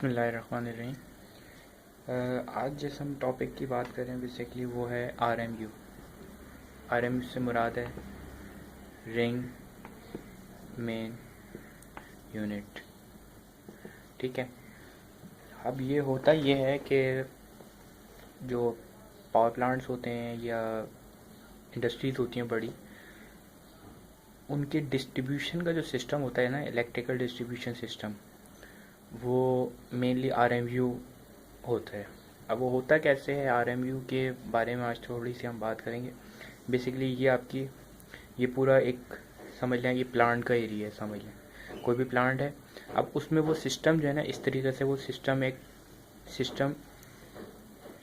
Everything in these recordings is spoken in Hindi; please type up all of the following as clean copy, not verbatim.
बिस्मिल्लाहिर्रहमानिर्रहीम। आज जिस हम टॉपिक की बात करें बेसिकली वो है आरएमयू। आरएमयू से मुराद है रिंग मेन यूनिट। ठीक है, अब ये होता ये है कि जो पावर प्लांट्स होते हैं या इंडस्ट्रीज़ होती हैं बड़ी, उनके डिस्ट्रीब्यूशन का जो सिस्टम होता है ना, इलेक्ट्रिकल डिस्ट्रीब्यूशन सिस्टम, वो मेनली आरएमयू होता है। अब वो होता कैसे है, आरएमयू के बारे में आज थोड़ी सी हम बात करेंगे। बेसिकली ये पूरा एक समझ लें, ये प्लांट का एरिया है, समझ लें कोई भी प्लांट है। अब उसमें वो सिस्टम जो है ना, इस तरीके से वो सिस्टम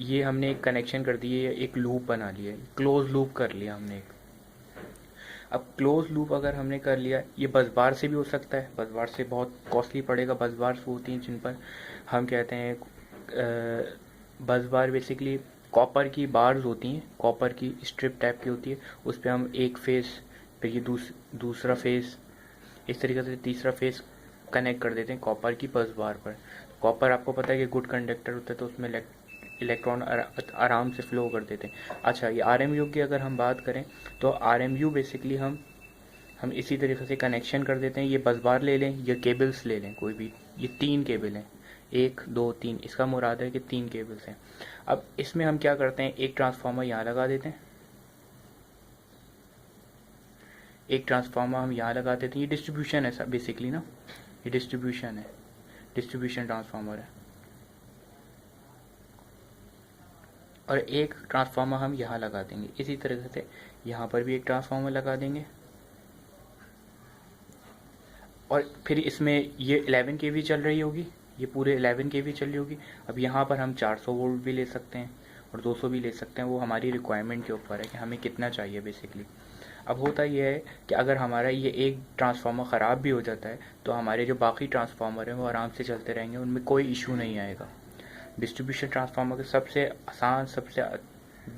ये हमने एक कनेक्शन कर दिए, एक लूप बना लिया, क्लोज लूप कर लिया हमने एक। अब क्लोज लूप अगर हमने कर लिया, ये बस बार से भी हो सकता है, बस बार से बहुत कॉस्टली पड़ेगा। बस बार होती हैं जिन पर हम कहते हैं बस बार बेसिकली कॉपर की बार्स होती हैं, कॉपर की स्ट्रिप टाइप की होती है। उस पर हम एक फेस, फिर ये दूसरा फेस, इस तरीके से तीसरा फेस कनेक्ट कर देते हैं कॉपर की बस बार पर। कॉपर आपको पता है कि गुड कंडक्टर होता है, तो उसमें इलेक्ट्रॉन आराम से फ्लो कर देते हैं। अच्छा, ये आरएमयू की अगर हम बात करें तो आरएमयू बेसिकली हम इसी तरीके से कनेक्शन कर देते हैं। ये बस बार ले लें या केबल्स ले लें, कोई भी, ये 3 केबल हैं, 1 2 3, इसका मुराद है कि 3 केबल्स हैं। अब इसमें हम क्या करते हैं, एक ट्रांसफार्मर यहाँ लगा देते हैं, एक ट्रांसफार्मर हम यहाँ लगा देते हैं। ये डिस्ट्रीब्यूशन है बेसिकली ना, ये डिस्ट्रीब्यूशन है, डिस्ट्रीब्यूशन ट्रांसफार्मर है। और एक ट्रांसफार्मर हम यहाँ लगा देंगे, इसी तरीके से यहाँ पर भी एक ट्रांसफार्मर लगा देंगे। और फिर इसमें ये 11 kV चल रही होगी, ये पूरे 11 kV चल रही होगी। अब यहाँ पर हम 400 वोल्ट भी ले सकते हैं और 200 भी ले सकते हैं, वो हमारी रिक्वायरमेंट के ऊपर है कि हमें कितना चाहिए बेसिकली। अब होता ये है कि अगर हमारा ये एक ट्रांसफार्मर ख़राब भी हो जाता है तो हमारे जो बाकी ट्रांसफार्मर हैं वो आराम से चलते रहेंगे, उनमें कोई इशू नहीं आएगा। डिस्ट्रीब्यूशन ट्रांसफार्मर के सबसे आसान, सबसे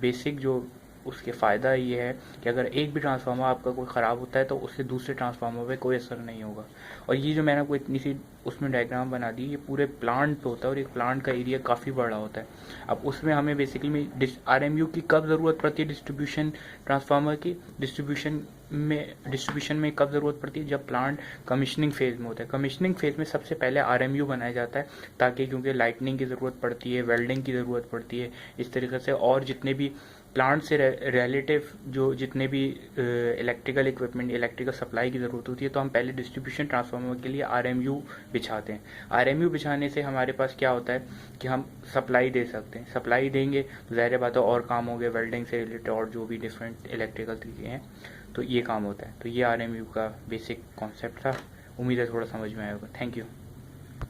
बेसिक जो उसके फ़ायदा ये है कि अगर एक भी ट्रांसफार्मर आपका कोई ख़राब होता है तो उससे दूसरे ट्रांसफार्मर पे कोई असर नहीं होगा। और ये जो मैंने आपको इतनी सी उसमें डायग्राम बना दी, ये पूरे प्लांट पे होता है और एक प्लांट का एरिया काफ़ी बड़ा होता है। अब उसमें हमें बेसिकली आरएमयू की कब ज़रूरत पड़ती है, डिस्ट्रीब्यूशन ट्रांसफार्मर की डिस्ट्रीब्यूशन में कब ज़रूरत पड़ती है, जब प्लांट कमिश्निंग फेज़ में होता है। कमिश्निंग फेज़ में सबसे पहले आरएमयू बनाया जाता है, ताकि क्योंकि लाइटनिंग की ज़रूरत पड़ती है, वेल्डिंग की ज़रूरत पड़ती है, इस तरीके से। और जितने भी प्लांट से रिलेटिव जो जितने भी इलेक्ट्रिकल इक्विपमेंट, इलेक्ट्रिकल सप्लाई की ज़रूरत होती है, तो हम पहले डिस्ट्रीब्यूशन ट्रांसफार्मर के लिए आरएमयू बिछाते हैं। आरएमयू बिछाने से हमारे पास क्या होता है कि हम सप्लाई दे सकते हैं। सप्लाई देंगे तो ज़ाहिर बात है और काम हो गए, वेल्डिंग से रिलेटेड और जो भी डिफरेंट इलेक्ट्रिकल चीज़ें हैं, तो ये काम होता है। तो ये आरएमयू का बेसिक कॉन्सेप्ट था। उम्मीद है थोड़ा समझ में आया होगा। Thank you.